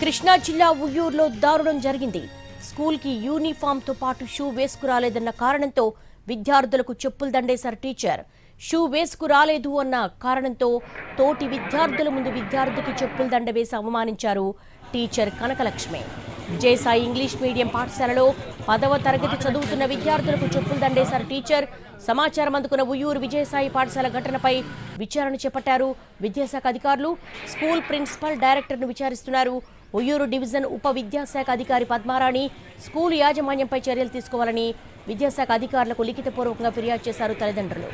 కృష్ణా జిల్లా ఉయ్యూరులో దారుణం జరిగింది. స్కూల్ కి యూనిఫామ్ తో పాటు షూ వేసుకురాలేదన్న కారణంతో విద్యార్థులకు చెప్పులు దండేశారు టీచర్. షూ వేసుకురాలేదు అన్న కారణంతో తోటి విద్యార్థుల ముందు విద్యార్థికి చెప్పులు దండ వేసి అవమానించారు teacher Kanakalakshmi. Vijayasai English medium పాఠశాలలో 10వ తరగతి చదువుతున్న విద్యార్థులకు చెప్పులు దండేశారు టీచర్. సమాచారం అందుకున్న ఉయ్యూరు విజయసాయి పాఠశాల ఘటనపై విచారణ చేపట్టారు విద్యాశాఖ అధికారులు. స్కూల్ ప్రిన్సిపల్ డైరెక్టర్ను విచారిస్తున్నారు. ఉయ్యూరు డివిజన్ ఉప విద్యాశాఖ అధికారి పద్మారాణి స్కూల్ యాజమాన్యంపై చర్యలు తీసుకోవాలని విద్యాశాఖ అధికారులకు లిఖితపూర్వకంగా ఫిర్యాదు చేశారు తల్లిదండ్రులు.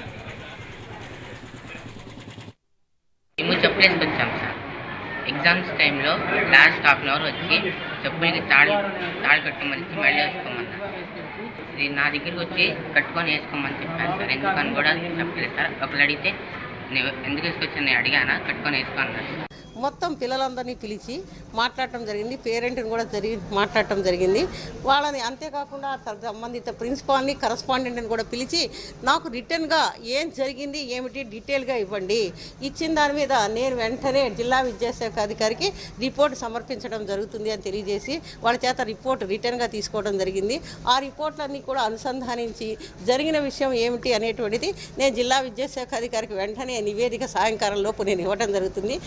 ఎగ్జామ్స్ టైంలో లాస్ట్ హాఫ్ అన్ అవర్ వచ్చి చెప్పులకి తాళి కట్టుకోమని మళ్ళీ వేసుకోమన్నారు. ఇది నా దగ్గరికి వచ్చి కట్టుకొని వేసుకోమని చెప్పాను సార్. ఎందుకని కూడా చెప్పలేదు సార్. ఒకళ్ళు అడిగితే నేను ఎందుకు వేసుకొచ్చాను నేను అడిగానా, కట్టుకొని వేసుకున్నాను. మొత్తం పిల్లలందరినీ పిలిచి మాట్లాడటం జరిగింది. పేరెంట్ని కూడా మాట్లాడటం జరిగింది. వాళ్ళని అంతేకాకుండా సంబంధిత ప్రిన్సిపాల్ని కరస్పాండెంట్ని కూడా పిలిచి నాకు రిటర్న్గా ఏం జరిగింది ఏమిటి డీటెయిల్గా ఇవ్వండి. ఇచ్చిన దాని మీద నేను వెంటనే జిల్లా విద్యాశాఖ అధికారికి రిపోర్ట్ సమర్పించడం జరుగుతుంది అని తెలియజేసి వాళ్ళ చేత రిపోర్ట్ రిటర్న్గా తీసుకోవడం జరిగింది. ఆ రిపోర్ట్లన్నీ కూడా అనుసంధానించి జరిగిన విషయం ఏమిటి అనేటువంటిది నేను జిల్లా విద్యాశాఖ అధికారికి వెంటనే నివేదిక సాయంకాలం లోపు నేను ఇవ్వడం జరుగుతుంది.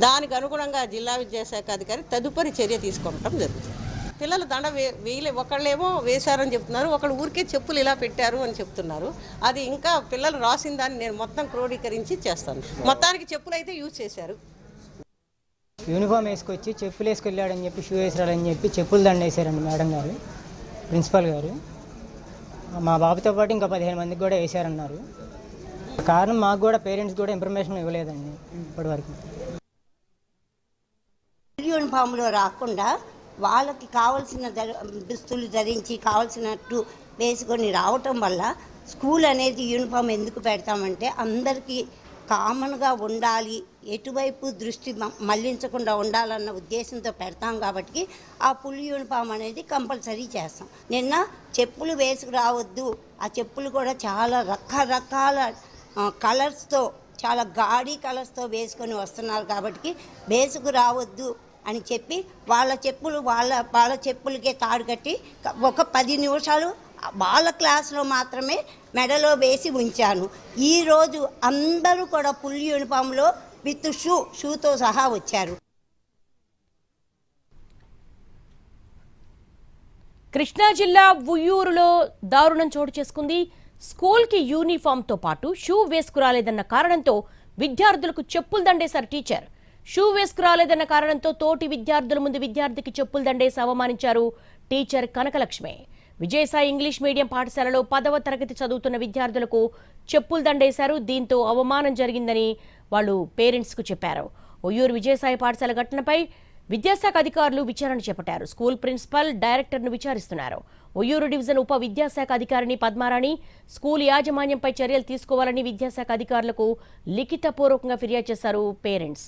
దానికి అనుగుణంగా జిల్లా విద్యాశాఖ అధికారి తదుపరి చర్య తీసుకోవడం జరుగుతుంది. పిల్లలు దండ వేయలే, ఒకళ్ళేమో వేశారని చెప్తున్నారు, ఒకళ్ళు ఊరికే చెప్పులు ఇలా పెట్టారు అని చెప్తున్నారు. అది ఇంకా పిల్లలు రాసిన దాన్ని నేను మొత్తం క్రోడీకరించి చేస్తాను. మొత్తానికి చెప్పులు అయితే యూజ్ చేశారు. యూనిఫామ్ వేసుకొచ్చి చెప్పులు వేసుకెళ్ళాడని చెప్పి షూ వేసాడని చెప్పి చెప్పులు దండ వేసారండి మేడం గారు, ప్రిన్సిపాల్ గారు. మా బాబుతో పాటు ఇంకా 15 మందికి కూడా వేశారన్నారు. కారణం మాకు కూడా పేరెంట్స్ కూడా ఇన్ఫర్మేషన్ ఇవ్వలేదండి ఇప్పటివరకు. యూనిఫామ్లో రాకుండా వాళ్ళకి కావాల్సిన దుస్తులు ధరించి కావాల్సినట్టు వేసుకొని రావటం వల్ల స్కూల్ అనేది యూనిఫామ్ ఎందుకు పెడతామంటే అందరికీ కామన్గా ఉండాలి, ఎటువైపు దృష్టి మళ్లించకుండా ఉండాలన్న ఉద్దేశంతో పెడతాం. కాబట్టి ఆ ఫుల్ యూనిఫామ్ అనేది కంపల్సరీ చేస్తాం. నిన్న చెప్పులు వేసుకురావద్దు, ఆ చెప్పులు కూడా చాలా రకరకాల కలర్స్తో చాలా గాడీ కలర్స్తో వేసుకొని వస్తున్నారు. కాబట్టి వేసుకు రావద్దు అని చెప్పి వాళ్ళ చెప్పులకే తాడు కట్టి ఒక 10 నిమిషాలు వాళ్ళ క్లాస్లో మాత్రమే మెడలో వేసి ఉంచాను. ఈరోజు అందరూ కూడా ఫుల్ యూనిఫామ్లో విత్ షూతో సహా వచ్చారు. కృష్ణా జిల్లా ఉయ్యూరులో దారుణం చోటు చేసుకుంది. స్కూల్కి యూనిఫామ్తో పాటు షూ వేసుకురాలేదన్న కారణంతో విద్యార్థులకు చెప్పులు దండేశారు టీచర్. షూ వేసుకురాలేదన్న కారణంతో తోటి విద్యార్థుల ముందు విద్యార్థికి చెప్పులు దండేసి అవమానించారు teacher Kanakalakshmi. Vijayasai English medium పాఠశాలలో 10వ తరగతి చదువుతున్న విద్యార్థులకు చెప్పులు దండేశారు. దీంతో అవమానం జరిగిందని వాళ్ళు పేరెంట్స్కు చెప్పారు. ఉయ్యూరు విజయసాయి పాఠశాల ఘటనపై విద్యాశాఖ అధికారులు విచారణ చేపట్టారు. స్కూల్ ప్రిన్సిపల్ డైరెక్టర్ను విచారిస్తున్నారు. ఉయ్యూరు డివిజన్ ఉప విద్యాశాఖ అధికారిని పద్మారాణి స్కూల్ యాజమాన్యంపై చర్యలు తీసుకోవాలని విద్యాశాఖ అధికారులకు లిఖితపూర్వకంగా ఫిర్యాదు చేశారు పేరెంట్స్.